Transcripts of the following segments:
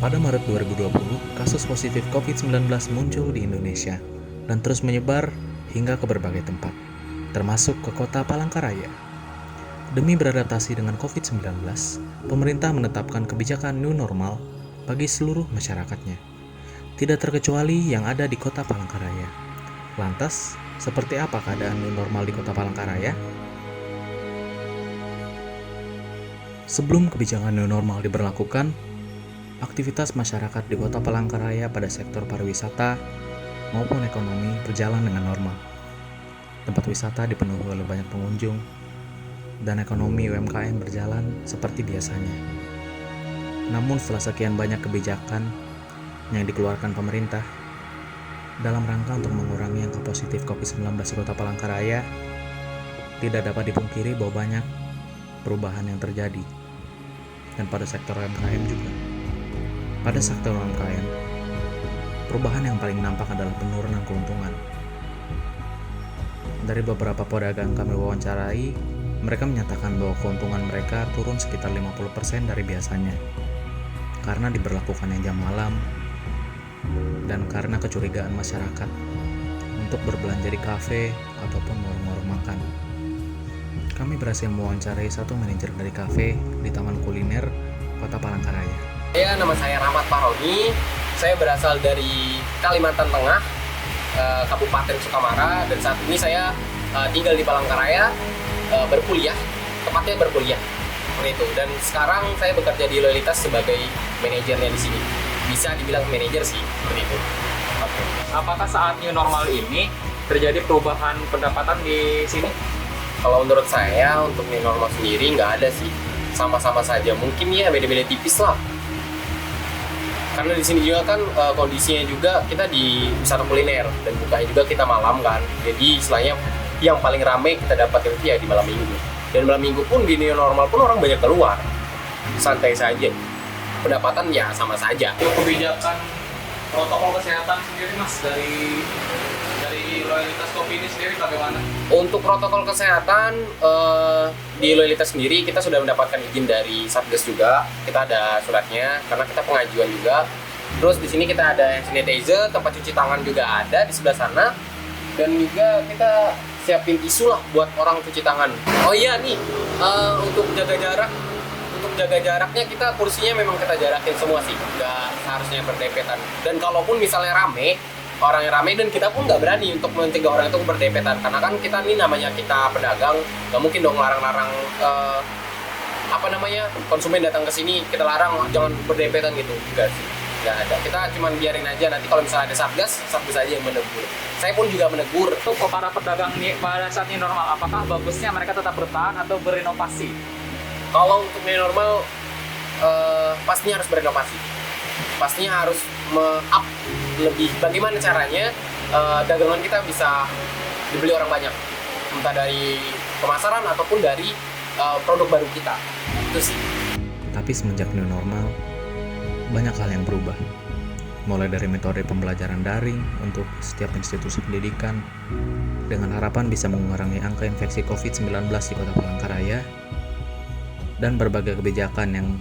Pada Maret 2020, kasus positif COVID-19 muncul di Indonesia dan terus menyebar hingga ke berbagai tempat, termasuk ke kota Palangkaraya. Demi beradaptasi dengan COVID-19, pemerintah menetapkan kebijakan new normal bagi seluruh masyarakatnya, tidak terkecuali yang ada di kota Palangkaraya. Lantas, seperti apa keadaan new normal di kota Palangkaraya? Sebelum kebijakan new normal diberlakukan, aktivitas masyarakat di kota Palangkaraya pada sektor pariwisata maupun ekonomi berjalan dengan normal. Tempat wisata dipenuhi oleh banyak pengunjung, dan ekonomi UMKM berjalan seperti biasanya. Namun setelah sekian banyak kebijakan yang dikeluarkan pemerintah dalam rangka untuk mengurangi angka positif COVID-19 di kota Palangkaraya, tidak dapat dipungkiri bahwa banyak perubahan yang terjadi, dan pada sektor UMKM juga. Pada sektor UMKM, perubahan yang paling nampak adalah penurunan keuntungan. Dari beberapa pedagang kami wawancarai, mereka menyatakan bahwa keuntungan mereka turun sekitar 50% dari biasanya, karena diberlakukannya jam malam, dan karena kecurigaan masyarakat untuk berbelanja di kafe ataupun warung-warung makan. Kami berhasil mewawancarai satu manajer dari kafe di Taman Kuliner, Kota Palangkaraya. Nama saya Rahmat Paroni. Saya berasal dari Kalimantan Tengah, Kabupaten Sukamara, dan saat ini saya tinggal di Palangkaraya, berkuliah, tepatnya berkuliah seperti itu. Dan sekarang saya bekerja di Loyalitas sebagai manajernya di sini. Bisa dibilang manajer sih, seperti itu. Apakah saat new normal ini terjadi perubahan pendapatan di sini? Kalau menurut saya untuk new normal sendiri nggak ada sih, sama-sama saja. Mungkin ya beda-beda tipis lah. Karena di sini juga kan kondisinya juga kita di wisata kuliner dan bukanya juga kita malam kan. Jadi istilahnya yang paling ramai kita dapat itu ya di malam minggu. Dan malam minggu pun di new normal pun orang banyak keluar, santai saja. Pendapatan ya sama saja. Kebijakan protokol kesehatan sendiri mas dari Loyalitas Kopi ini sendiri bagaimana? Untuk protokol kesehatan di Loyalitas sendiri kita sudah mendapatkan izin dari Satgas juga. Kita ada suratnya karena kita pengajuan juga. Terus di sini kita ada hand sanitizer, tempat cuci tangan juga ada di sebelah sana. Dan juga kita siapin tisu lah buat orang cuci tangan. Oh iya nih, untuk jaga jarak. Untuk jaga jaraknya kita kursinya memang kita jarakin semua sih, nggak seharusnya berdempetan. Dan kalaupun misalnya rame, orang yang ramai dan kita pun nggak berani untuk mencegah orang itu berdempetan, karena kan kita nih namanya kita pedagang, nggak mungkin dong larang-larang konsumen datang ke sini kita larang jangan berdempetan gitu, enggak sih, nggak ada. Kita cuma biarin aja, nanti kalau misalnya ada satgas aja yang menegur. Saya pun juga menegur. Untuk para pedagang nih pada saat ini normal, apakah bagusnya mereka tetap bertahan atau berinovasi? Kalau untuk new normal pastinya harus berinovasi, pastinya harus up lebih. Bagaimana caranya dagangan kita bisa dibeli orang banyak, entah dari pemasaran ataupun dari produk baru kita, itu sih. Tapi semenjak new normal, banyak hal yang berubah. Mulai dari metode pembelajaran daring untuk setiap institusi pendidikan, dengan harapan bisa mengurangi angka infeksi COVID-19 di Kota Palangkaraya, dan berbagai kebijakan yang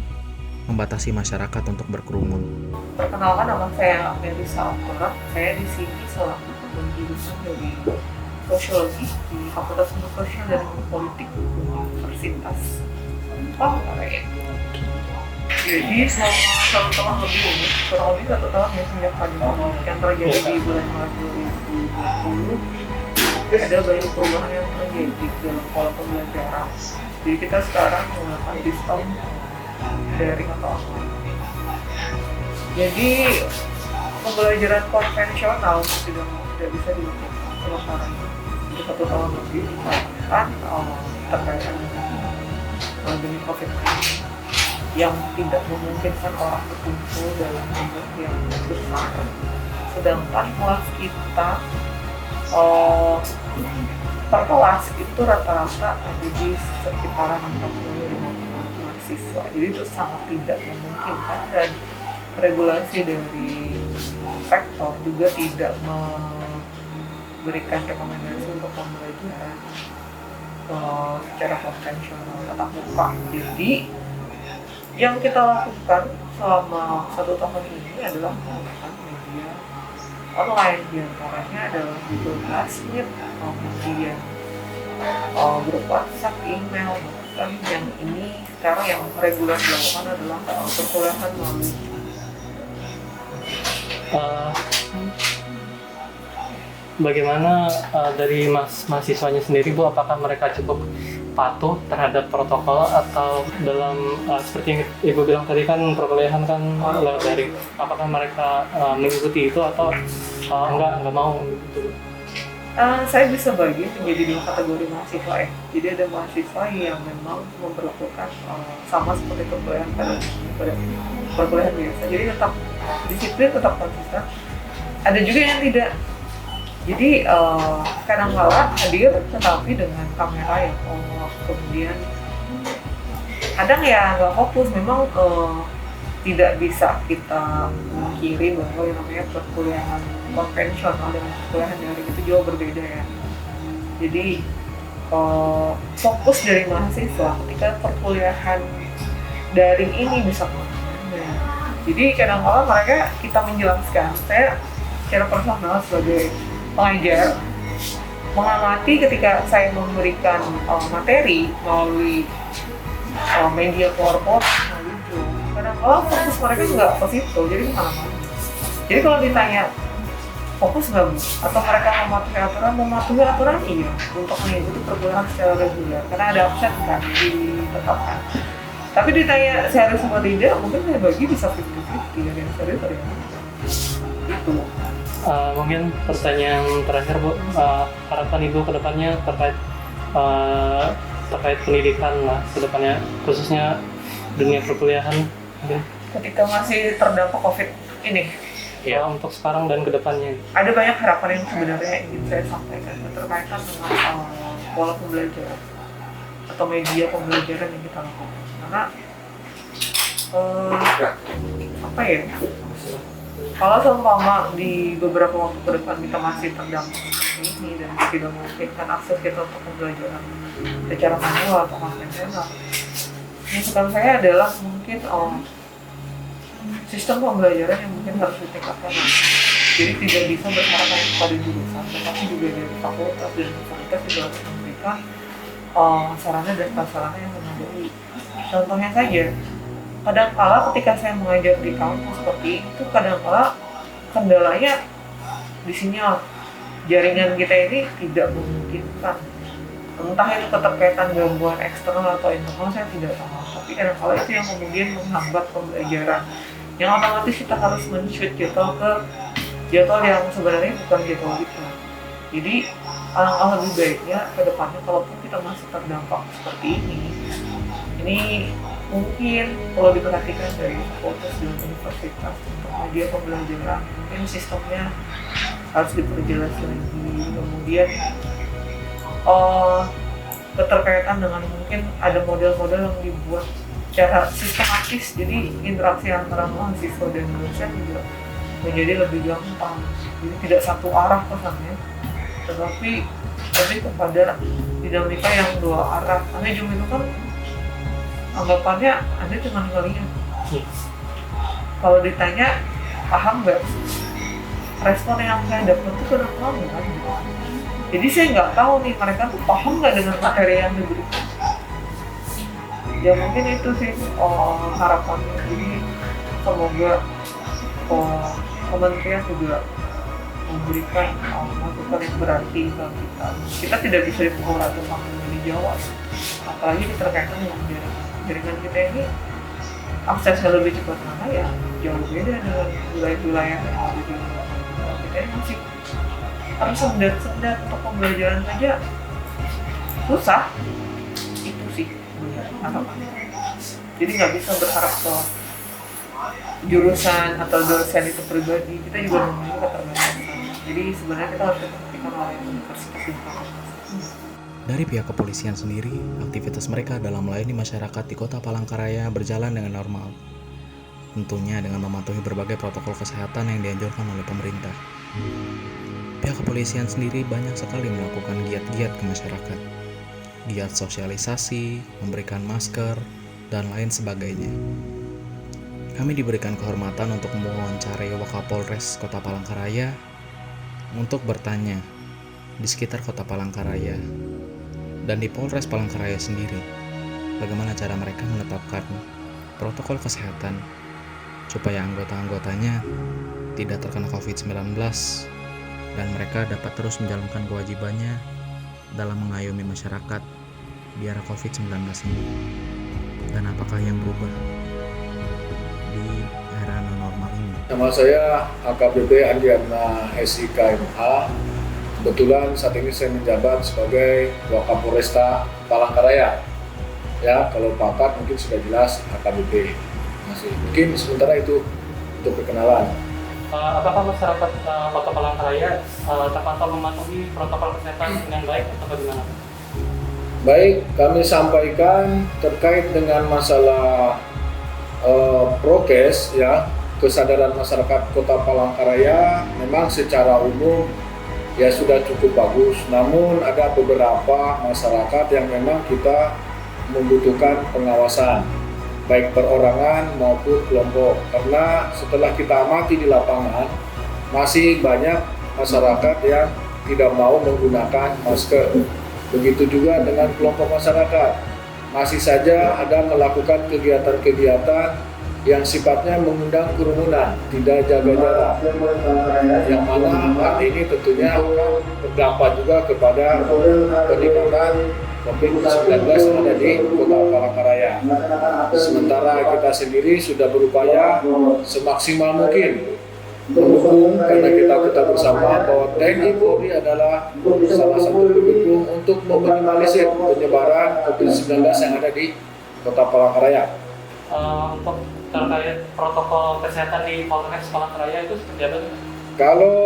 membatasi masyarakat untuk berkerumun. Perkenalkan, nama saya Melisa Oktora. Saya di sini selaku penjurusan dari Sosiologi di Fakultas Ilmu Sosial dan Ilmu Politik Universitas Palangkaraya. Jadi selama 1 tahun lebih ini, kurang lebih 1 tahun ya sejak pandemi yang terjadi di bulan Maret 2020, ada banyak perubahan yang terjadi dalam pola pembelajaran. Jadi kita sekarang menggunakan sistem daring atau online. Jadi pembelajaran konvensional tidak bisa dilakukan sementara ini. Untuk 1 tahun lebih kan terkait dengan pandemi COVID-19 yang tidak memungkinkan orang berkumpul dalam jumlah yang besar. Sedangkan kelas kita per kelas itu rata-rata ada di sekitaran 60-50 mahasiswa. Jadi itu sangat tidak memungkinkan, dan regulasi dari sektor juga tidak memberikan rekomendasi untuk pembelajaran secara konvensional tatap muka. Jadi Yang kita lakukan selama 1 tahun ini adalah menggunakan media online, diantaranya adalah Google Classroom, kemudian grup WhatsApp, email, bahkan yang ini sekarang yang reguler dilakukan adalah perkuliahan melalui Eh, Bagaimana dari mahasiswanya sendiri Bu, apakah mereka cukup patuh terhadap protokol atau dalam seperti yang Ibu bilang tadi kan perkuliahan kan lewat daring, apakah mereka mengikuti itu atau enggak mau gitu? Saya bisa bagi menjadi 2 kategori mahasiswa ya. Jadi ada mahasiswa yang memang memperlakukan sama seperti perkuliahan pada perkuliahan biasa. Jadi tetap disiplin, tetap konsisten. Ada juga yang tidak. Jadi kadang-kala hadir tetapi dengan kamera yang kemudian kadang ya nggak fokus. Memang tidak bisa kita kiri bahwa yang namanya perkuliahan konvensional dengan perkuliahan daring itu jauh berbeda ya. Jadi fokus dari mahasiswa ketika perkuliahan daring ini bisa kemana-mana. Jadi kadang-kala mereka kita menjelaskan, saya secara personal sebagai pengajar mengamati ketika saya memberikan materi melalui media PowerPoint, kadang-kala fokus mereka nggak ke situ, jadi kemana-mana. Jadi kalau ditanya fokus nggak Bu? Atau mereka mematuhi aturan iya untuk mengikuti perkuliahan secara reguler karena ada absen kan ditetapkan. Tapi ditanya serius atau tidak, mungkin saya bagi bisa 50-50, ada yang serius ada yang tidak. Itu. Mungkin pertanyaan terakhir Bu, harapan Ibu ke depannya terkait pendidikan lah ke depannya, khususnya dunia perkuliahan mungkin. Ketika masih terdampak COVID ini, Ya, untuk sekarang dan ke depannya. ada banyak harapan yang sebenarnya ingin saya sampaikan berkaitan dengan pola pembelajaran atau media pembelajaran yang kita lakukan. Karena apa ya? Kalau seumpama di beberapa waktu ke depan kita masih terdampak seperti ini dan tidak memungkinkan akses kita untuk pembelajaran secara manual atau konvensional, masukan saya adalah mungkin sistem pembelajaran yang mungkin harus ditingkatkan. Jadi tidak bisa berharap hanya pada jurusan, tetapi juga dari fakultas dan universitas juga harus memberikan sarana dan prasarana yang memadai. Contohnya saja, kadang-kala ketika saya mengajar di kampus seperti itu, kadang-kala kendalanya di sinyal. Jaringan kita ini tidak memungkinkan. Entah itu keterkaitan gangguan eksternal atau internal, saya tidak tahu. Tapi kadang-kala itu yang kemudian menghambat pembelajaran. Yang otomatis kita harus men-switch jadwal ke jadwal yang sebenarnya bukan jadwal kita. Jadi alangkah lebih baiknya ke depannya kalaupun kita masih terdampak seperti ini mungkin perlu diperhatikan dari fakultas dan universitas untuk media pembelajaran. Mungkin sistemnya harus diperjelas lagi. Kemudian keterkaitan dengan mungkin ada model-model yang dibuat secara sistematis, jadi interaksi antara mahasiswa dan dosen juga menjadi lebih gampang. Jadi tidak satu arah pesannya, tetapi lebih kepada dinamika yang 2 arah. Karena Zoom itu kan anggapannya Anda cuma ngelihat. Kalau ditanya paham nggak, respon yang saya dapat itu kadang-kadang kan. Jadi saya nggak tahu nih mereka tuh paham nggak dengan materi yang diberikan. Ya mungkin itu sih harapannya. Jadi semoga kementerian juga memberikan masukan yang berarti ke kita. Kita tidak bisa dipukul rata sampai dijawab. Apalagi terkaitan dengan jaringan kita ini aksesnya lebih cepat mana ya jauh beda dengan wilayah-wilayah yang ada di kita ini masih harus sendat untuk pembelajaran saja susah. Itu sih harapannya. Jadi nggak bisa berharap ke jurusan atau dosen itu pribadi, kita juga memiliki keterbatasan. Jadi sebenarnya kita harus memperhatikan oleh universitas dan fakultas. Dari pihak kepolisian sendiri, aktivitas mereka dalam melayani masyarakat di Kota Palangkaraya berjalan dengan normal. Tentunya dengan mematuhi berbagai protokol kesehatan yang dianjurkan oleh pemerintah. Pihak kepolisian sendiri banyak sekali melakukan giat-giat ke masyarakat. Giat sosialisasi, memberikan masker, dan lain sebagainya. Kami diberikan kehormatan untuk mewawancarai Wakapolres Kota Palangkaraya untuk bertanya di sekitar Kota Palangkaraya dan di Polres Palangkaraya sendiri, bagaimana cara mereka menetapkan protokol kesehatan supaya anggota-anggotanya tidak terkena COVID-19 dan mereka dapat terus menjalankan kewajibannya dalam mengayomi masyarakat di era COVID-19 ini. Dan apakah yang berubah di era new normal ini? Nama saya AKBP Andiana SIKMH. Kebetulan saat ini saya menjabat sebagai Wakapolresta Palangkaraya. Ya, kalau pangkat mungkin sudah jelas AKBP. Masih mungkin sementara itu untuk perkenalan. Apakah masyarakat Kota Palangkaraya terpantau mematuhi protokol kesehatan dengan baik atau bagaimana? Baik, kami sampaikan terkait dengan masalah prokes, ya, kesadaran masyarakat Kota Palangkaraya memang secara umum ya sudah cukup bagus. Namun ada beberapa masyarakat yang memang kita membutuhkan pengawasan, baik perorangan maupun kelompok. Karena setelah kita amati di lapangan, masih banyak masyarakat yang tidak mau menggunakan masker. Begitu juga dengan kelompok masyarakat, masih saja ada melakukan kegiatan-kegiatan yang sifatnya mengundang kerumunan, tidak jaga jarak, yang mana hal ini tentunya akan berdampak juga kepada peningkatan COVID-19 yang ada di Kota Palangkaraya. Sementara kita sendiri sudah berupaya semaksimal mungkin mendukung, karena kita bersama bahwa TNI Polri adalah salah satu pendukung untuk meminimalisir penyebaran COVID-19 yang ada di Kota Palangkaraya. Untuk terkait protokol kesehatan di Polres Palangkaraya itu seperti apa? Kalau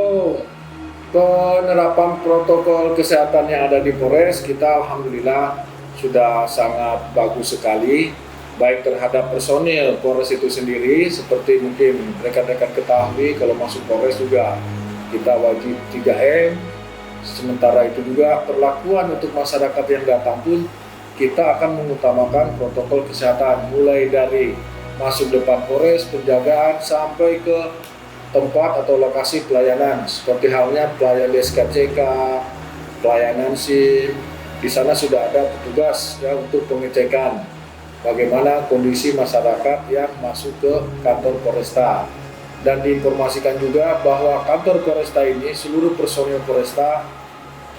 penerapan protokol kesehatan yang ada di Polres, kita alhamdulillah sudah sangat bagus sekali, baik terhadap personil Polres itu sendiri, seperti mungkin rekan-rekan ketahui kalau masuk Polres juga kita wajib 3M. Sementara itu juga perlakuan untuk masyarakat yang datang pun kita akan mengutamakan protokol kesehatan, mulai dari masuk depan Polres, penjagaan, sampai ke tempat atau lokasi pelayanan, seperti halnya pelayanan DSKCK, pelayanan SIM. Di sana sudah ada petugas ya untuk pengecekan bagaimana kondisi masyarakat yang masuk ke kantor Polresta. Dan diinformasikan juga bahwa kantor Polresta ini, seluruh personil Polresta,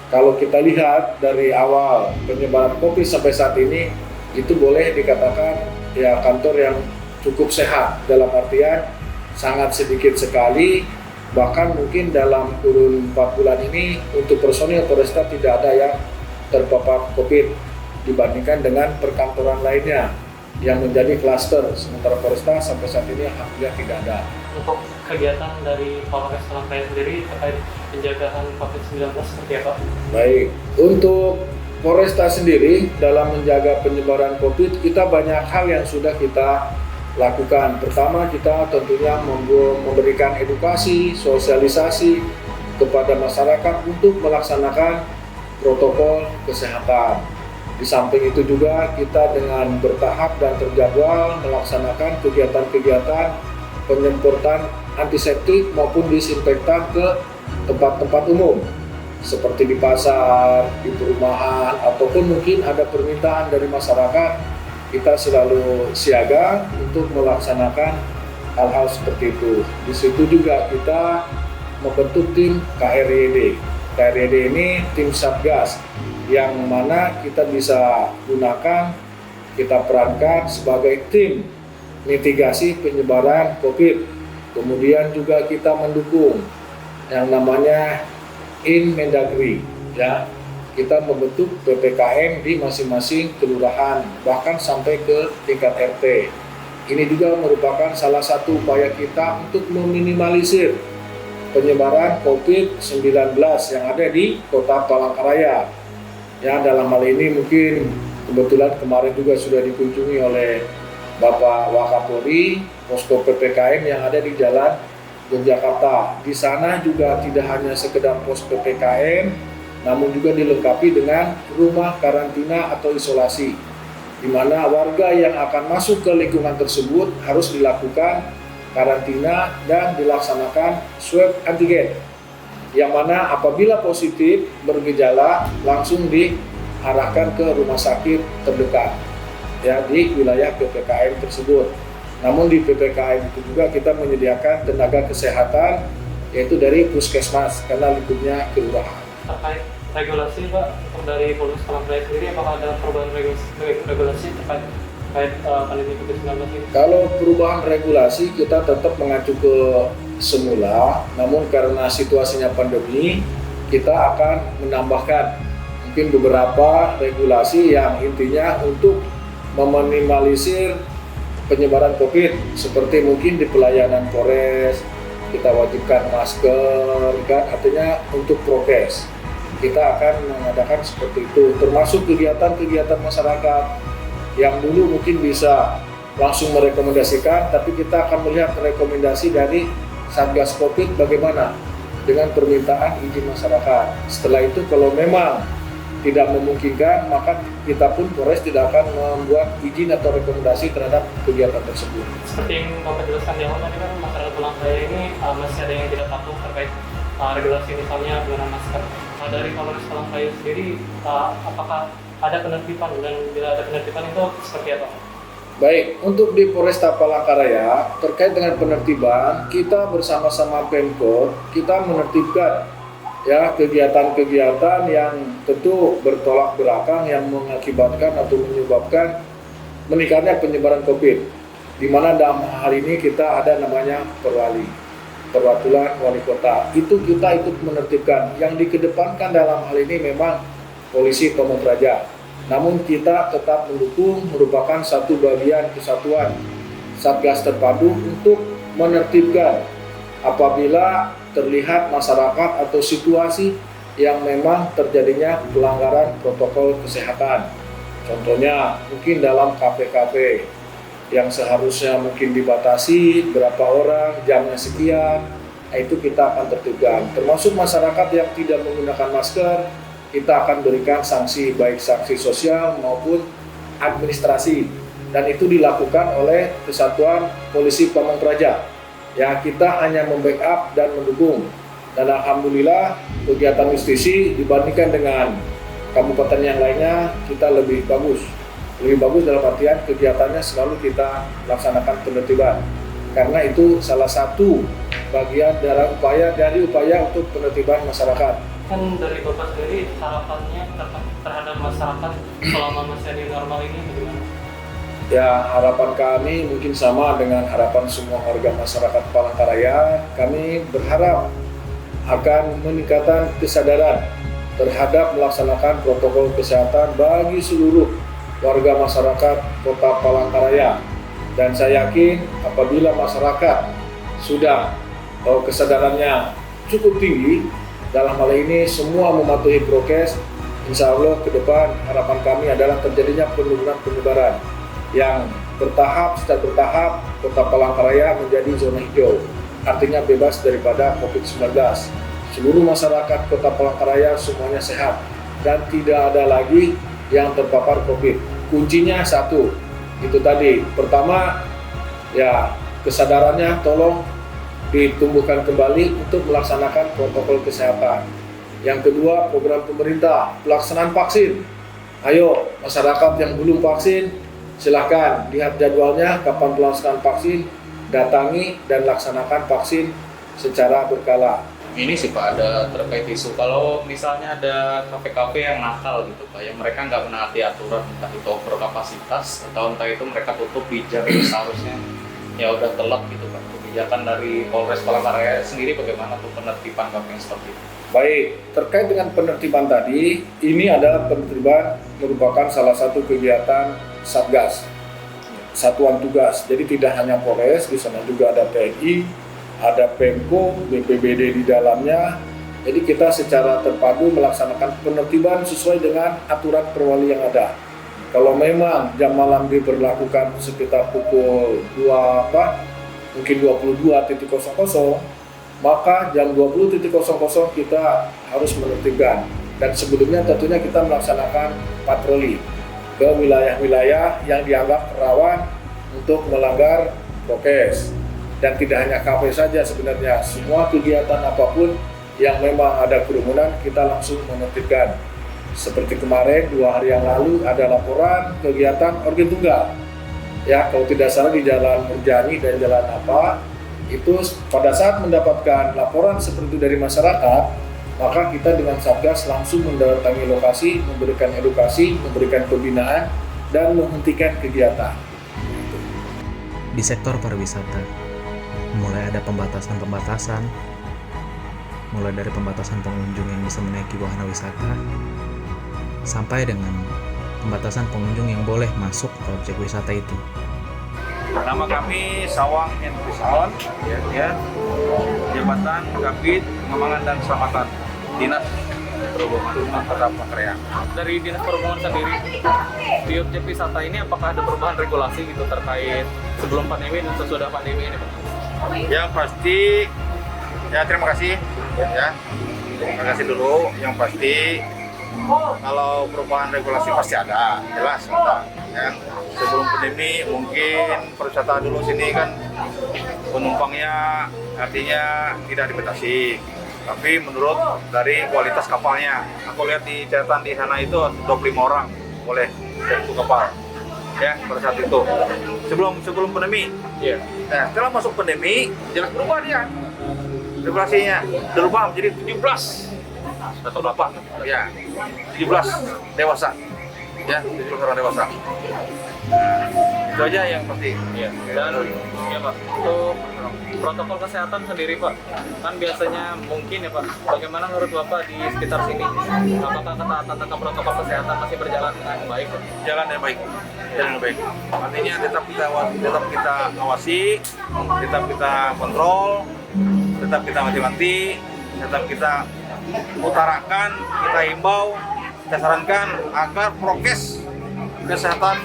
kalau kita lihat dari awal penyebaran COVID sampai saat ini, itu boleh dikatakan ya kantor yang cukup sehat, dalam artian sangat sedikit sekali, bahkan mungkin dalam kurun 4 bulan ini untuk personil Polresta tidak ada yang terpapar COVID dibandingkan dengan perkantoran lainnya yang menjadi klaster. Sementara Polresta sampai saat ini alhamdulillah tidak ada. Untuk kegiatan dari Polres Palangkaraya sendiri terkait penjagaan COVID-19 seperti apa? Baik, untuk Polresta sendiri dalam menjaga penyebaran COVID, kita banyak hal yang sudah kita lakukan. Pertama, kita tentunya memberikan edukasi, sosialisasi kepada masyarakat untuk melaksanakan protokol kesehatan. Di samping itu juga kita dengan bertahap dan terjadwal melaksanakan kegiatan-kegiatan penyemprotan antiseptik maupun disinfektan ke tempat-tempat umum seperti di pasar, di perumahan, ataupun mungkin ada permintaan dari masyarakat, kita selalu siaga untuk melaksanakan hal-hal seperti itu. Di situ juga kita membentuk tim KRYD. KRYD ini tim Satgas yang mana kita bisa gunakan, kita perankan sebagai tim mitigasi penyebaran COVID. Kemudian juga kita mendukung yang namanya Inmendagri, ya. Kita membentuk PPKM di masing-masing kelurahan, bahkan sampai ke tingkat RT. Ini juga merupakan salah satu upaya kita untuk meminimalisir penyebaran COVID-19 yang ada di Kota Palangkaraya. Ya, dalam hal ini mungkin kebetulan kemarin juga sudah dikunjungi oleh Bapak Wakapolri, posko PPKM yang ada di Jalan Yogyakarta. Di sana juga tidak hanya sekedar pos PPKM, namun juga dilengkapi dengan rumah karantina atau isolasi. di mana warga yang akan masuk ke lingkungan tersebut harus dilakukan karantina dan dilaksanakan swab antigen, yang mana apabila positif bergejala langsung diarahkan ke rumah sakit terdekat ya di wilayah PPKM tersebut. Namun di PPKM itu juga kita menyediakan tenaga kesehatan yaitu dari puskesmas karena lingkupnya kelurahan. Terkait regulasi Pak, untuk dari Polres Palangkaraya sendiri apakah ada perubahan regulasi terkait pandemi COVID-19 ini? Kalau perubahan regulasi kita tetap mengacu ke semula, namun karena situasinya pandemi kita akan menambahkan mungkin beberapa regulasi yang intinya untuk meminimalisir penyebaran COVID, seperti mungkin di pelayanan Polres kita wajibkan masker, kan artinya untuk prokes. Kita akan mengadakan seperti itu, termasuk kegiatan-kegiatan masyarakat yang dulu mungkin bisa langsung merekomendasikan, tapi kita akan melihat rekomendasi dari Satgas COVID bagaimana dengan permintaan izin masyarakat. Setelah itu kalau memang tidak memungkinkan, maka kita pun Polres tidak akan membuat izin atau rekomendasi terhadap kegiatan tersebut. Seperti yang Bapak jelaskan di awal tadi kan, masyarakat Palangkaraya ini masih ada yang tidak patuh terkait regulasi misalnya penggunaan masker. Dari Polres Palangkaraya sendiri, apakah ada penertiban, dan bila ada penertiban itu seperti apa? Baik, untuk di Polresta Palangkaraya terkait dengan penertiban, kita bersama-sama Pemkot kita menertibkan ya kegiatan-kegiatan yang tentu bertolak belakang yang mengakibatkan atau menyebabkan meningkatnya penyebaran COVID. Di mana dalam hal ini kita ada namanya perwakilan wali kota. Itu kita ikut menertibkan. Yang dikedepankan dalam hal ini memang polisi Pamung Praja. Namun kita tetap mendukung merupakan satu bagian kesatuan Satgas terpadu untuk menertibkan apabila terlihat masyarakat atau situasi yang memang terjadinya pelanggaran protokol kesehatan. Contohnya mungkin dalam kafe-kafe yang seharusnya mungkin dibatasi berapa orang, jamnya sekian, itu kita akan tertibkan. Termasuk masyarakat yang tidak menggunakan masker, kita akan berikan sanksi baik sanksi sosial maupun administrasi, dan itu dilakukan oleh Kesatuan Polisi Pamung Praja. Ya, kita hanya membackup dan mendukung, dan alhamdulillah kegiatan justisi dibandingkan dengan kabupaten yang lainnya kita lebih bagus dalam artian kegiatannya selalu kita laksanakan penertiban, karena itu salah satu bagian dari upaya untuk penertiban masyarakat. Kan dari Bapak sendiri harapannya terhadap masyarakat selama masih ada normal ini bagaimana? Ya, harapan kami mungkin sama dengan harapan semua warga masyarakat Palangkaraya. Kami berharap akan meningkatkan kesadaran terhadap melaksanakan protokol kesehatan bagi seluruh warga masyarakat Kota Palangkaraya. Dan saya yakin apabila masyarakat sudah kesadarannya cukup tinggi dalam hal ini semua mematuhi prokes, insya Allah ke depan harapan kami adalah terjadinya penurunan penyebaran yang secara bertahap Kota Palangkaraya menjadi zona hijau, artinya bebas daripada COVID-19. Seluruh masyarakat Kota Palangkaraya semuanya sehat dan tidak ada lagi yang terpapar COVID. Kuncinya satu, itu tadi. Pertama, ya kesadarannya tolong ditumbuhkan kembali untuk melaksanakan protokol kesehatan. Yang kedua, program pemerintah, pelaksanaan vaksin. Ayo, masyarakat yang belum vaksin, silahkan lihat jadwalnya kapan pelaksanaan vaksin, datangi dan laksanakan vaksin secara berkala. Ini sih Pak, ada terkait isu kalau misalnya ada kafe-kafe yang nakal gitu Pak, yang mereka nggak menaati aturan, entah itu overkapasitas atau entah itu mereka tutup di jam seharusnya ya udah telat gitu Pak. Kebijakan dari Polres Palangkaraya sendiri bagaimana untuk penertiban kafe yang seperti itu? Baik, terkait dengan penertiban tadi, ini adalah penertiban merupakan salah satu kegiatan Satgas, satuan tugas. Jadi tidak hanya Polres, di sana juga ada TNI, ada Pemko, BPBD di dalamnya. Jadi kita secara terpadu melaksanakan penertiban sesuai dengan aturan perwali yang ada. Kalau memang jam malam diberlakukan sekitar pukul 22.00, maka jam 20.00 kita harus menertibkan. Dan sebelumnya tentunya kita melaksanakan patroli. ke wilayah-wilayah yang dianggap rawan untuk melanggar prokes. Dan tidak hanya kafe saja sebenarnya, semua kegiatan apapun yang memang ada kerumunan kita langsung menertibkan. Seperti kemarin 2 hari yang lalu ada laporan kegiatan organ tunggal. Ya, kalau tidak salah di Jalan Murjani dan Jalan apa, itu pada saat mendapatkan laporan seperti itu dari masyarakat, maka kita dengan Satgas langsung mendatangi lokasi, memberikan edukasi, memberikan pembinaan, dan menghentikan kegiatan. Di sektor pariwisata, mulai ada pembatasan-pembatasan, mulai dari pembatasan pengunjung yang bisa menaiki wahana wisata, sampai dengan pembatasan pengunjung yang boleh masuk ke objek wisata itu. Nama kami Sawang Entusawan, ya, Jabatan Kabid Pengembangan dan Keselamatan Dinas Perhubungan Kota Palangkaraya. Dari Dinas Perhubungan sendiri, di objek wisata ini apakah ada perubahan regulasi gitu terkait sebelum pandemi dan sesudah pandemi ini, Pak? Yang pasti, ya terima kasih, ya. Terima kasih dulu. Yang pasti, kalau perubahan regulasi pasti ada, jelas ada. Ya. Sebelum pandemi mungkin pariwisata dulu sini kan penumpangnya artinya tidak dibatasi. Tapi menurut dari kualitas kapalnya, aku lihat di catatan di sana itu 25 orang boleh satu kapal. Ya, pada saat itu. Sebelum pandemi. Iya. Nah, setelah masuk pandemi, jelas berubah dia. Regulasinya berubah menjadi 17. Atau berapa? Ya, 17 dewasa. Ya, 17 orang dewasa. Nah, itu aja yang pasti. Iya. Dan ya Pak, untuk protokol kesehatan sendiri Pak, kan biasanya mungkin ya Pak, bagaimana menurut Bapak di sekitar sini? Apakah ketaatan tentang protokol kesehatan masih berjalan dengan baik Pak? Jalan yang baik. Jalan yang baik. Artinya tetap kita awasi, tetap kita kontrol, tetap kita mati-mati, tetap kita utarakan, kita himbau, kita sarankan agar prokes kesehatan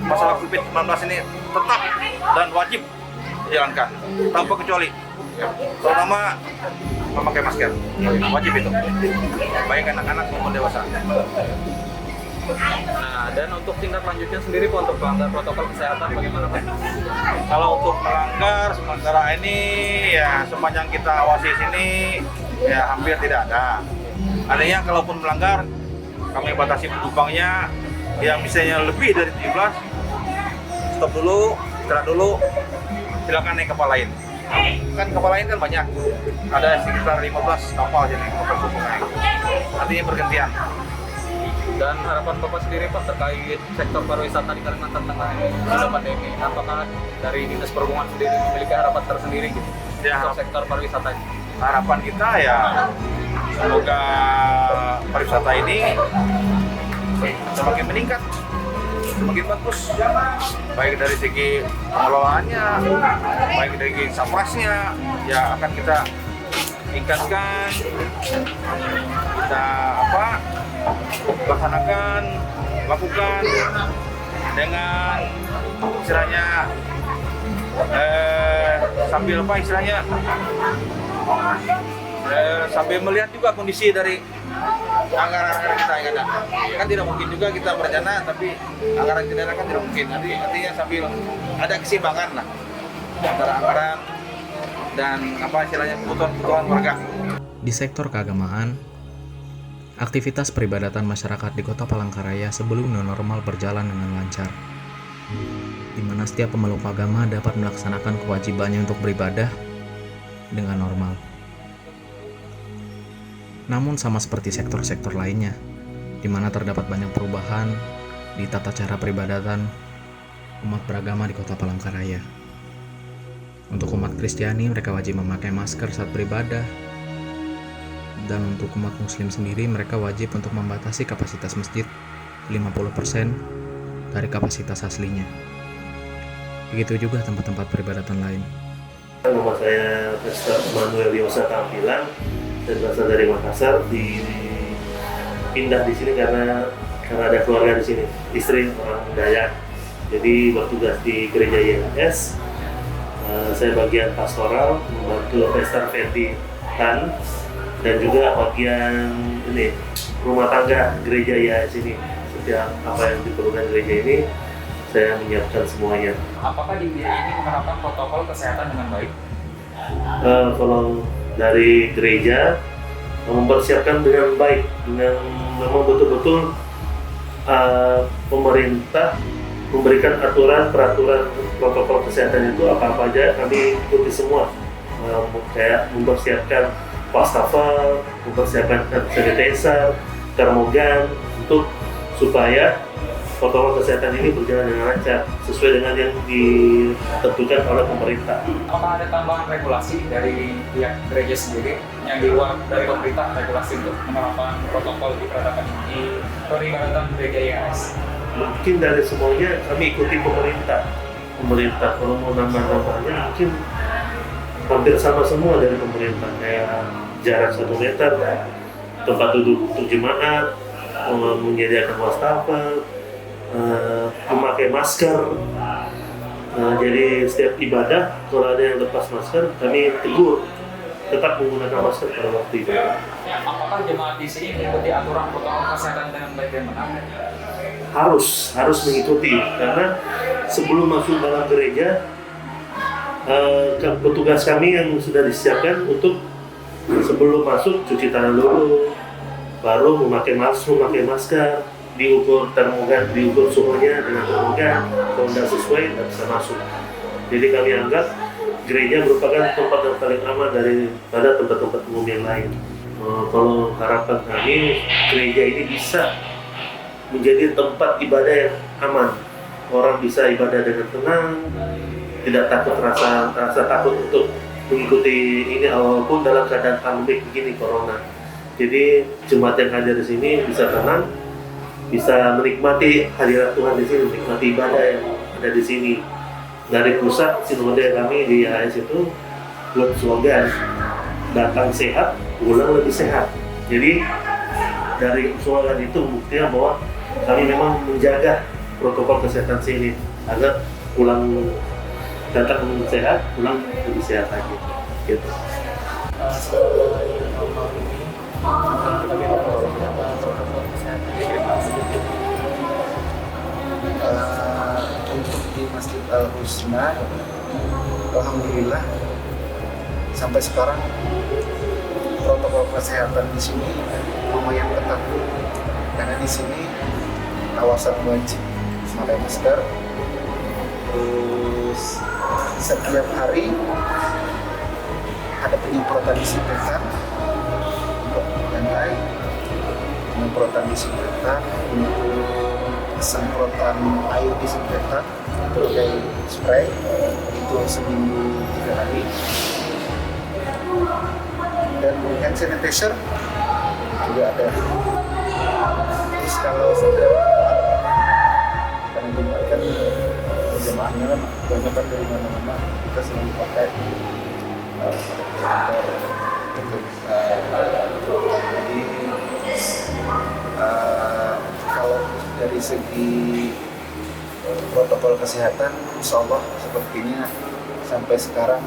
masalah COVID-19 ini tetap dan wajib dijalankan tanpa kecuali, terutama memakai masker, wajib itu, baik anak-anak maupun dewasa. Nah, dan untuk tindak lanjutnya sendiri Pak, untuk pelanggar protokol kesehatan bagaimana Pak? Kalau untuk melanggar sementara ini ya sepanjang kita awasi sini ya hampir tidak ada. Artinya kalaupun melanggar kami batasi penumpangnya yang misalnya lebih dari 17, stop dulu, istirahat dulu, silakan naik kapal lain. Kan kapal lain kan banyak, ada sekitar 15 kapal jadi kapal suku naik. Artinya bergantian. Dan harapan Bapak sendiri Pak terkait sektor pariwisata di Kalimantan Tengah ini sudah pandemi, apakah dari Dinas Perhubungan sendiri memiliki harapan tersendiri gitu Ya, untuk sektor pariwisata ini? harapan kita ya semoga pariwisata ini semakin meningkat, semakin bagus, baik dari segi pengelolaannya, baik dari segi saprasnya, ya akan kita tingkatkan, kita laksanakan, lakukan dengan istilahnya sambil melihat juga kondisi dari anggaran kita yang ada. Kan tidak mungkin juga kita berencana tapi anggaran kita kan tidak mungkin. Artinya sambil ada keseimbangan lah antara anggaran dan istilahnya kebutuhan warga. Di sektor keagamaan, aktivitas peribadatan masyarakat di Kota Palangkaraya sebelum new normal berjalan dengan lancar, di mana setiap pemeluk agama dapat melaksanakan kewajibannya untuk beribadah dengan normal. Namun sama seperti sektor-sektor lainnya, di mana terdapat banyak perubahan di tata cara peribadatan umat beragama di Kota Palangkaraya. Untuk umat Kristiani, mereka wajib memakai masker saat beribadah, dan untuk umat Muslim sendiri, mereka wajib untuk membatasi kapasitas masjid 50% dari kapasitas aslinya. Begitu juga tempat-tempat peribadatan lain. Nama saya Pastor Manuel Yosa Tampilan, dan berasal dari Makassar. Pindah di sini karena ada keluarga di sini, istri orang Dayak. Jadi bertugas di gereja YMS. Saya bagian pastoral, membantu Pastor Fendi Tan, dan juga bagian ini rumah tangga gereja YMS ini seperti apa yang diperlukan gereja ini, saya menyiapkan semuanya. Apakah di gereja ini menerapkan protokol kesehatan dengan baik? Kalau dari gereja mempersiapkan dengan baik, dengan memang betul-betul pemerintah memberikan aturan-peraturan protokol kesehatan itu apa-apa aja kami ikuti semua. Kayak mempersiapkan wastafel, mempersiapkan hand sanitizer, termogan untuk supaya protokol kesehatan ini berjalan dengan lancar sesuai dengan yang ditentukan oleh pemerintah. Apakah ada tambahan regulasi dari pihak gereja sendiri yang di luar dari pemerintah, regulasi untuk menerapkan protokol di peradaban di peribadatan gereja IAS? Mungkin dari semuanya kami ikuti pemerintah. Kalau mau nambah-nambahnya mungkin hampir sama semua dari pemerintah, kayak jarak 1 meter, tempat duduk untuk jemaat, menyediakan wastafel, memakai masker. Jadi setiap ibadah kalau ada yang lepas masker kami tegur tetap menggunakan masker pada waktu ibadah. Apakah jemaat di sini mengikuti aturan protokol kesehatan dengan baik dan benar? Harus mengikuti, karena sebelum masuk dalam gereja petugas kami yang sudah disiapkan untuk sebelum masuk cuci tangan dulu, baru memakai masker, diukur termogan, diukur suhunya dengan termogan, kalau tidak sesuai tidak bisa masuk. Jadi kami anggap gereja merupakan tempat yang paling aman daripada tempat-tempat umum yang lain. Kalau harapan kami gereja ini bisa menjadi tempat ibadah yang aman. Orang bisa ibadah dengan tenang, tidak rasa takut untuk mengikuti ini walaupun dalam keadaan pandemik begini corona. Jadi jemaat yang hadir di sini bisa tenang, bisa menikmati hadirat Tuhan di sini, menikmati ibadah yang ada di sini. Dari pusat sinode kami di AS itu buat slogan datang sehat, pulang lebih sehat. Jadi dari slogan itu buktinya bahwa kami memang menjaga protokol kesehatan sini agar datang sehat, pulang lebih sehat lagi. Gitu. Untuk di Masjid Al-Husna, alhamdulillah sampai sekarang protokol kesehatan di sini lumayan ketat, karena di sini kawasan wajib memakai masker. Terus setiap hari ada penyemprotan disinfektan untuk lantai, penyemprotan disinfektan untuk semprotan air disinfektan pakai spray itu seminggu 3 hari, dan hand sanitizer juga ada. Terus kalau sudah karena Jumat kan jemaahnya banyak kan dari mana-mana, kita selalu pakai jadi kalau dari segi protokol kesehatan, insya Allah sepertinya sampai sekarang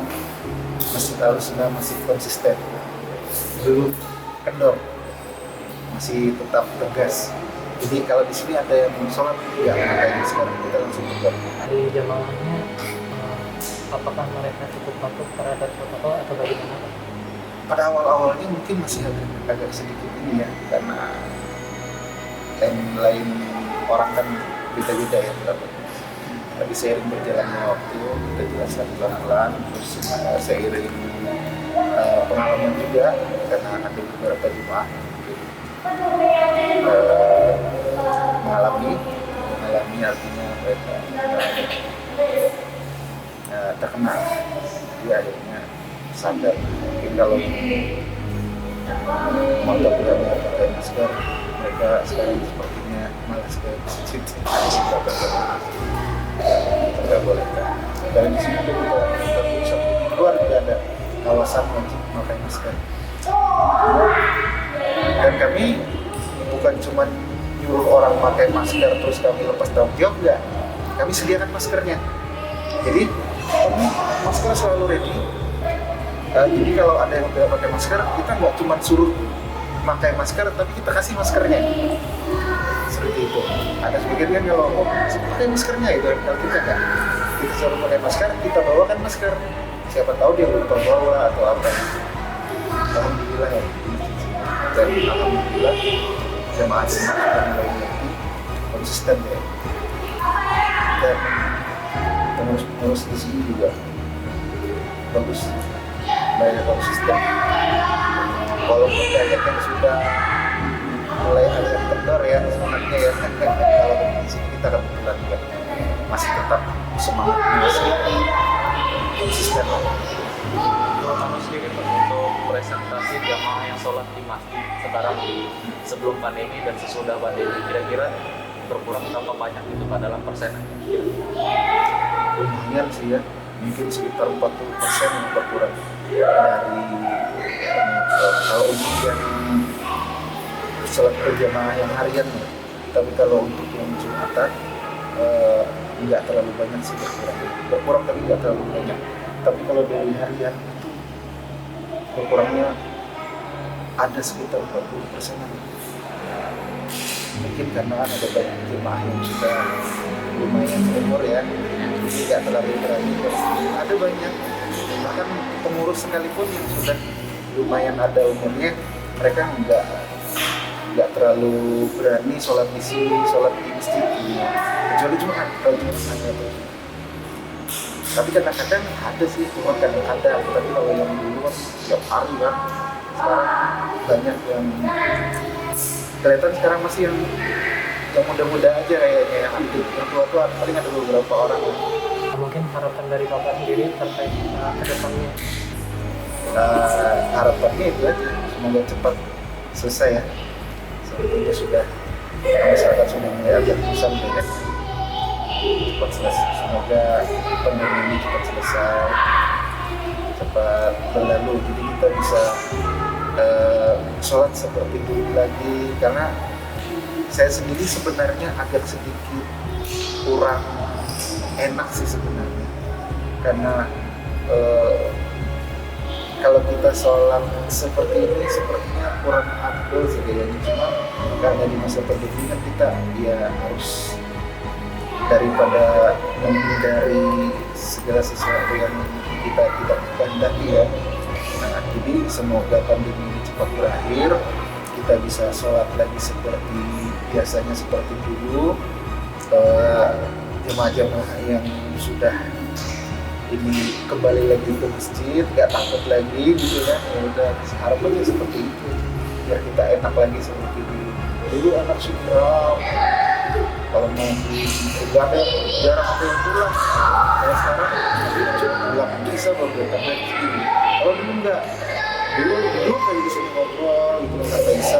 Masjid Al-Husna masih konsisten, belum kendor, masih tetap tegas. Jadi kalau di sini ada yang sholat, ya makanya sekarang kita langsung tegur. Dari jamaahnya, apakah mereka cukup patuh terhadap protokol atau bagaimana? Pada awal-awalnya mungkin masih agak sedikit ini ya, karena lain orang kan beda-beda ya. Tapi seiring berjalannya waktu, kita jelaskan pelan-pelan, terus seiring pengalaman juga, karena ada beberapa jemaah mengalami artinya mereka terkena, dia akhirnya sadar. Mungkin kalau motor tidak mau pakai masker, mereka sekarang sepertinya malas ke masjid. Tidak boleh kan? Dan di sini juga pusat di luar juga ada kawasan wajib memakai masker. Dan kami bukan cuma nyuruh orang pakai masker terus kami lepas tanggung jawab, enggak. Kami sediakan maskernya. Jadi kami masker selalu ready. Jadi kalau ada yang tidak pakai masker, kita nggak cuma suruh pakai masker, tapi kita kasih maskernya. Seperti itu. ada sebagian kan kalau pakai maskernya itu, kalau kita nggak, kita suruh pakai masker, kita bawakan masker, siapa tahu dia lupa bawa atau apa. Alhamdulillah ya, dan alhamdulillah jemaah sudah mulai mengerti, konsisten ya, dan pengurus di sini juga bagus, banyak konsisten. Walaupun banyak yang sudah mulai agak kendor ya semangatnya ya, kalau di sini kita kebetulan juga masih tetap semangatnya masih konsisten. Kalau sendiri Pak, untuk presentasi jamaah yang sholat di masjid sekarang di sebelum pandemi dan sesudah pandemi, kira-kira berkurang berapa banyak itu Pak dalam persenan? Lumayan sih ya, mungkin sekitar 40% yang berkurang dari kalau untuk yang sholat berjamaah yang harian ya. Tapi kalau untuk yang Jumatan nggak terlalu banyak sih berkurang tapi nggak terlalu banyak. Tapi kalau dari harian itu berkurangnya ada sekitar 40%. Mungkin karena ada banyak jemaah yang sudah lumayan umur ya, jadi nggak terlalu berani. Ada banyak, bahkan pengurus sekalipun yang sudah lumayan ada umurnya, mereka nggak terlalu berani sholat di sini, sholat di masjid, kecuali Jumat. Kalau Jumat ada tuh. Tapi kadang-kadang ada sih, cuma kadang-kadang. Tapi kalau yang dulu kan setiap hari kan, sekarang banyak yang kelihatan sekarang masih yang muda-muda aja kayaknya, yang aktif, yang tua-tua paling ada beberapa orang. Mungkin harapan dari Bapak sendiri terkait ke depannya? Harapannya itu aja, semoga cepat selesai ya. Sepertinya sudah masyarakat sudah mulai agak bosan ya. Cepat selesai, semoga pandemi ini cepat selesai, cepat berlalu, jadi kita bisa sholat seperti dulu lagi. Karena saya sendiri sebenarnya agak sedikit kurang enak sih sebenarnya, karena kalau kita sholat seperti ini sepertinya kurang adil sih kayaknya. Cuma karena di masa pandemi kan kita ya harus, daripada menghindari segala sesuatu yang kita tidak kehendaki ya. Nah, jadi semoga pandemi ini cepat berakhir, kita bisa sholat lagi seperti biasanya, seperti dulu. Jemaah-jemaah yang sudah ini kembali lagi ke masjid, nggak takut lagi gitu ya. Ya udah, harapannya seperti itu, biar kita enak lagi seperti dulu. Dulu anak sudah kalau mau nggak ada, jarang ada yang pulang. Kalau sekarang pulang bisa berberkat lagi sendiri. Kalau dulu enggak, dulu kayak di sini ngobrol gitu, nggak bisa.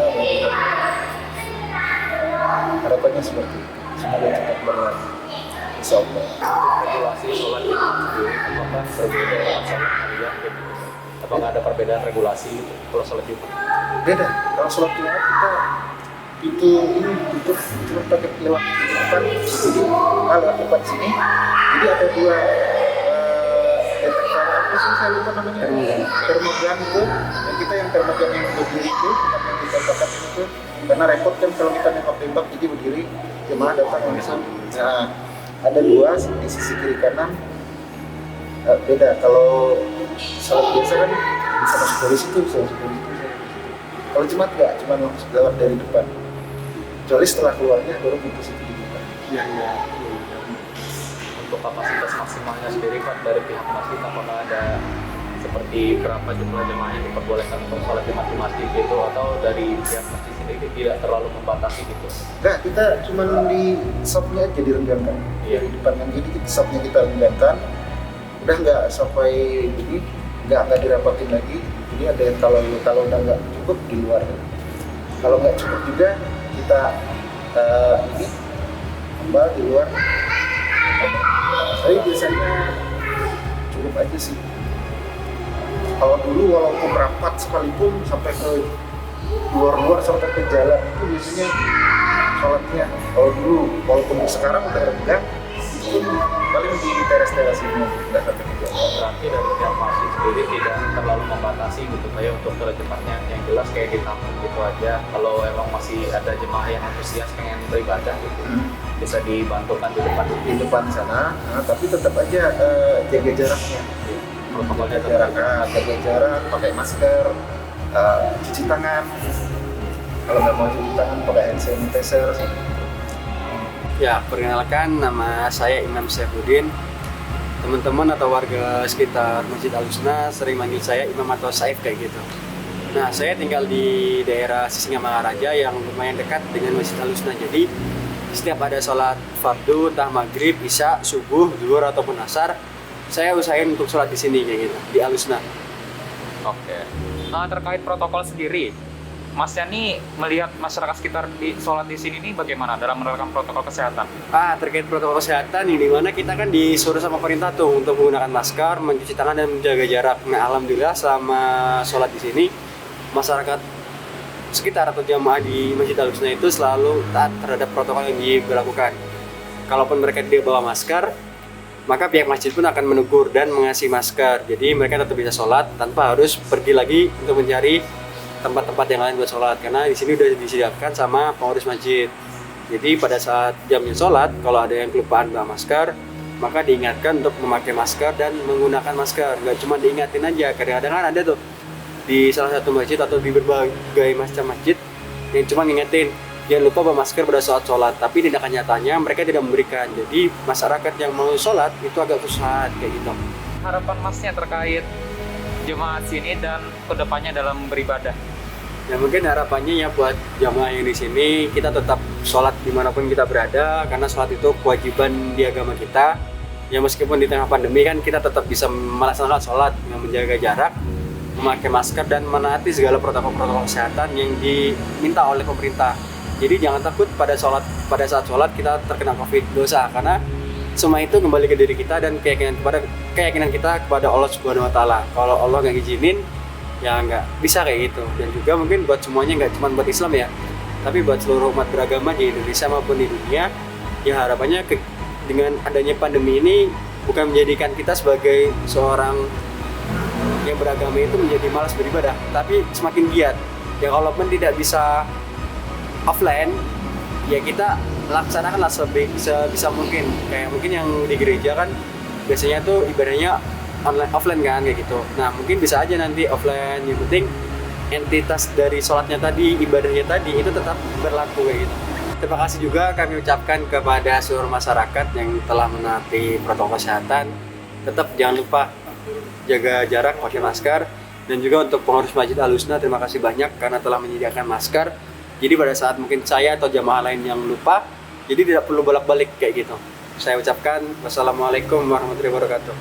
Harapannya seperti itu, semoga cepat berlalu. Insya Allah. Regulasi sholat di masjid apakah berbeda dengan sholat harian? Apakah ada perbedaan regulasi gitu kalau sholat Jumat? Beda. Kalau sholat Jumat kita pintu ini tutup cuma pakai lewat depan, jadi lewat depan sini. Jadi ada dua detektor apa sih, saya lupa namanya, termogan itu. Dan kita yang termogan yang berdiri itu, tempat yang ditembakkan itu, karena repot kan kalau kita nembak-nembak, jadi berdiri jemaah datang langsung. Nah, ada dua di sisi kiri kanan. Beda. Kalau sholat biasa kan bisa masuk dari situ, bisa masuk dari situ. Kalau Jumat nggak, cuma langsung lewat dari depan. Kecuali setelah keluarnya baru pintu situ dibuka. Iya. Untuk kapasitas maksimalnya sendiri Pak dari pihak masjid, apakah ada seperti berapa jumlah jemaah yang diperbolehkan untuk sholat Jumat di masjid itu, atau dari pihak masjid sendiri tidak terlalu membatasi gitu? Enggak, kita cuma di shopnya aja direnggangkan. Iya. Di depan yang ini shopnya kita renggangkan. Udah nggak sampai ini, nggak dirapatin lagi. Jadi ada yang kalau udah nggak cukup di luar. Kalau nggak cukup juga kita ini tambah di luar. Tapi biasanya cukup aja sih. Kalau dulu walaupun rapat sekalipun sampai ke luar sampai ke jalan itu biasanya sholatnya. Kalau dulu, walaupun sekarang udah renggang, itu paling di teras-teras ini nggak sampai ke jalan. Berarti dari pihak masjid sendiri tidak terlalu membatasi gitu kayak untuk cepatnya, yang jelas kayak ditampung gitu aja. Kalau emang masih ada jemaah yang antusias pengen beribadah gitu, bisa dibantukan di depan. di depan sana, tapi tetap aja jaga jaraknya. Protokolnya Jaga jarak, pakai masker, cuci tangan. Kalau nggak mau cuci tangan, pakai hand sanitizer. Ya, perkenalkan, nama saya Imam Saifuddin. Teman-teman atau warga sekitar Masjid Al-Husna sering manggil saya Imam atau Saif kayak gitu. Nah, saya tinggal di daerah Sisingamangaraja yang lumayan dekat dengan Masjid Al-Husna. Jadi, setiap ada sholat fardu, entah maghrib, isya, subuh, zuhur ataupun asar, saya usahain untuk sholat di sini kayak gitu, di Al-Husna. Oke. Nah, terkait protokol sendiri, Mas Yani melihat masyarakat sekitar di sholat di sini nih bagaimana dalam menerapkan protokol kesehatan? Terkait protokol kesehatan ini dimana kita kan disuruh sama pemerintah tuh untuk menggunakan masker, mencuci tangan dan menjaga jarak. Nah, alhamdulillah selama sholat di sini masyarakat sekitar atau jamaah di Masjid Al-Husna itu selalu taat terhadap protokol yang diberlakukan. Kalaupun mereka tidak bawa masker, maka pihak masjid pun akan menegur dan mengasih masker. Jadi mereka tetap bisa sholat tanpa harus pergi lagi untuk mencari tempat-tempat yang lain buat sholat, karena di sini udah disediakan sama pengurus masjid. Jadi pada saat jamnya sholat, kalau ada yang kelupaan bawa masker, maka diingatkan untuk memakai masker dan menggunakan masker. Gak cuma diingatin aja, kadang-kadang kan ada tuh di salah satu masjid atau di berbagai macam masjid yang cuma ngingetin jangan lupa bawa masker pada saat sholat, tapi tindakan nyatanya mereka tidak memberikan. Jadi masyarakat yang mau sholat itu agak susah kayak gitu. Harapan Masnya terkait jemaat sini dan kedepannya dalam beribadah? Ya mungkin harapannya ya buat jamaah yang di sini kita tetap sholat dimanapun kita berada, karena sholat itu kewajiban di agama kita. Ya meskipun di tengah pandemi kan kita tetap bisa melaksanakan sholat dengan menjaga jarak, memakai masker dan menaati segala protokol-protokol kesehatan yang diminta oleh pemerintah. Jadi jangan takut pada saat sholat kita terkena COVID, dosa, karena semua itu kembali ke diri kita dan keyakinan kita kepada Allah Subhanahu Wa Taala. Kalau Allah nggak izinin, ya nggak bisa kayak gitu. Dan juga mungkin buat semuanya, nggak cuma buat Islam ya, tapi buat seluruh umat beragama di Indonesia maupun di dunia, ya harapannya dengan adanya pandemi ini bukan menjadikan kita sebagai seorang yang beragama itu menjadi malas beribadah, tapi semakin giat. Ya kalaupun tidak bisa offline, ya kita laksanakanlah sebisa mungkin. Kayak mungkin yang di gereja kan biasanya tuh ibadahnya offline kan kayak gitu. Nah mungkin bisa aja nanti offline, yang penting entitas dari sholatnya tadi, ibadahnya tadi itu tetap berlaku kayak gitu. Terima kasih juga kami ucapkan kepada seluruh masyarakat yang telah menaati protokol kesehatan. Tetap jangan lupa jaga jarak, pakai masker. Dan juga untuk pengurus Masjid Al-Husna, terima kasih banyak karena telah menyediakan masker. Jadi pada saat mungkin saya atau jamaah lain yang lupa, jadi tidak perlu bolak-balik kayak gitu. Saya ucapkan wassalamualaikum warahmatullahi wabarakatuh.